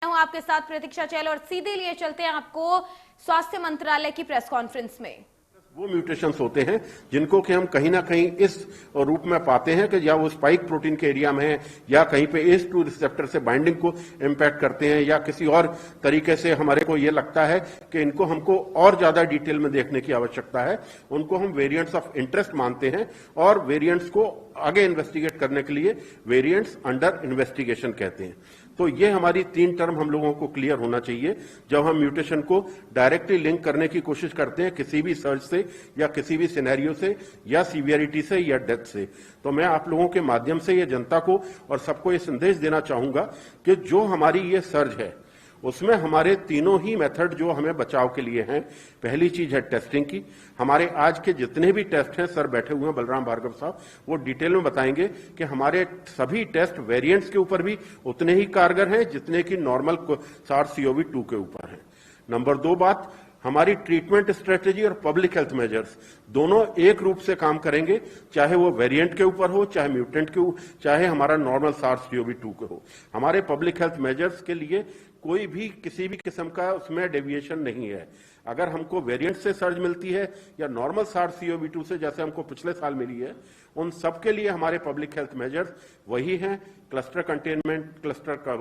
हूं आपके साथ प्रतीक्षा चैल और सीधे लिए चलते हैं आपको स्वास्थ्य मंत्रालय की प्रेस कॉन्फ्रेंस में। वो म्यूटेशंस होते हैं जिनको कि हम कहीं ना कहीं इस रूप में पाते हैं कि या वो स्पाइक प्रोटीन के एरिया में है या कहीं पे ACE2 रिसेप्टर से बाइंडिंग को इम्पैक्ट करते हैं या किसी और तरीके से हमारे को ये लगता है कि इनको हमको और ज्यादा डिटेल में देखने की आवश्यकता है। उनको हम वेरिएंट्स ऑफ इंटरेस्ट मानते हैं और वेरिएंट्स को आगे इन्वेस्टिगेट करने के लिए वेरिएंट्स अंडर इन्वेस्टिगेशन कहते हैं। तो ये हमारी 3 टर्म हम लोगों को क्लियर होना चाहिए जब हम म्यूटेशन को डायरेक्टली लिंक करने की कोशिश करते हैं किसी भी सर्च से या किसी भी सिनेरियो से या सीवियरिटी से या डेथ से। तो मैं आप लोगों के माध्यम से ये जनता को और सबको ये संदेश देना चाहूंगा कि जो हमारी ये सर्ज है उसमें हमारे तीनों ही मेथड जो हमें बचाव के लिए हैं। पहली चीज है टेस्टिंग की। हमारे आज के जितने भी टेस्ट हैं, सर बैठे हुए हैं बलराम भार्गव साहब, वो डिटेल में बताएंगे कि हमारे सभी टेस्ट वेरिएंट्स के ऊपर भी उतने ही कारगर हैं जितने कि नॉर्मल SARS-CoV-2 के ऊपर हैं। नंबर 2 बात, हमारी ट्रीटमेंट स्ट्रेटेजी और पब्लिक हेल्थ मेजर्स दोनों एक रूप से काम करेंगे, चाहे वो वेरिएंट के ऊपर हो, चाहे म्यूटेंट के ऊपर, चाहे हमारा नॉर्मल SARS-CoV-2 के हो। हमारे पब्लिक हेल्थ मेजर्स के लिए कोई भी किसी भी किस्म का उसमें डेविएशन नहीं है। अगर हमको वेरिएंट से सर्ज मिलती है या नॉर्मल SARS-CoV-2 से जैसे हमको पिछले साल मिली है, उन सब के लिए हमारे पब्लिक हेल्थ मेजर्स वही हैं, क्लस्टर कंटेनमेंट, क्लस्टर का।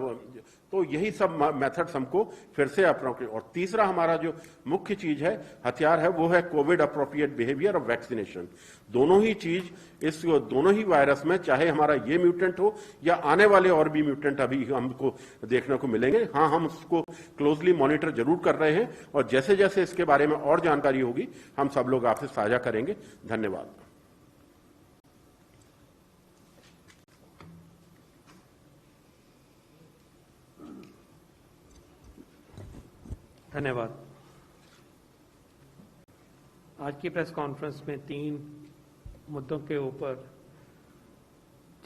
तो यही सब मेथड्स हमको फिर से अपनाना। और तीसरा हमारा जो मुख्य चीज है, हथियार है, वो है कोविड अप्रोप्रिएट बिहेवियर और वैक्सीनेशन। दोनों ही चीज इस दोनों ही वायरस में, चाहे हमारा ये म्यूटेंट हो या आने वाले और भी म्यूटेंट अभी हमको देखने को मिलेंगे। हाँ, हम उसको क्लोजली मॉनिटर जरूर कर रहे हैं और जैसे जैसे इसके बारे में और जानकारी होगी हम सब लोग आपसे साझा करेंगे। धन्यवाद। धन्यवाद। आज की प्रेस कॉन्फ्रेंस में 3 मुद्दों के ऊपर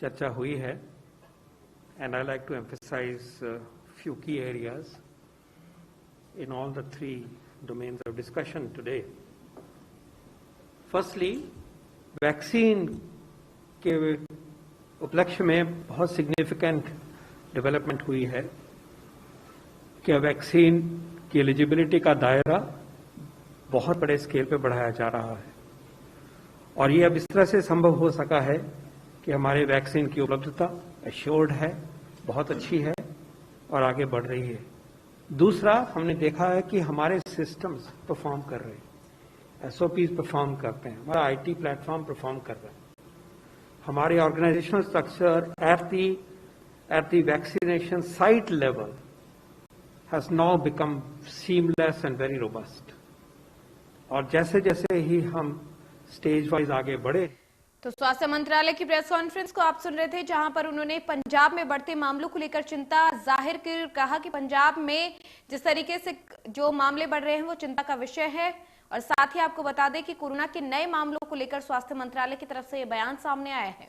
चर्चा हुई है and I like to emphasise few key areas in all the 3 domains of discussion today. Firstly, vaccine के उपलक्ष्य में बहुत सिग्निफिकेंट डेवलपमेंट हुई है कि वैक्सीन की एलिजिबिलिटी का दायरा बहुत बड़े स्केल पे बढ़ाया जा रहा है और ये अब इस तरह से संभव हो सका है कि हमारे वैक्सीन की उपलब्धता एश्योर्ड है, बहुत अच्छी है और आगे बढ़ रही है। दूसरा, हमने देखा है कि हमारे सिस्टम्स परफॉर्म कर रहे हैं, SOPs परफॉर्म करते हैं, हमारा IT प्लेटफॉर्म परफॉर्म कर रहा है, हमारे organisational structure at the vaccination site level has now become seamless and very robust. और जैसे जैसे ही हम स्टेज वाइज आगे बढ़े। तो स्वास्थ्य मंत्रालय की प्रेस कॉन्फ्रेंस को आप सुन रहे थे, जहां पर उन्होंने पंजाब में बढ़ते मामलों को लेकर चिंता जाहिर कर कहा कि पंजाब में जिस तरीके से जो मामले बढ़ रहे हैं वो चिंता का विषय है। और साथ ही आपको बता दें कि कोरोना के नए मामलों को लेकर स्वास्थ्य मंत्रालय की तरफ से ये बयान सामने आया है।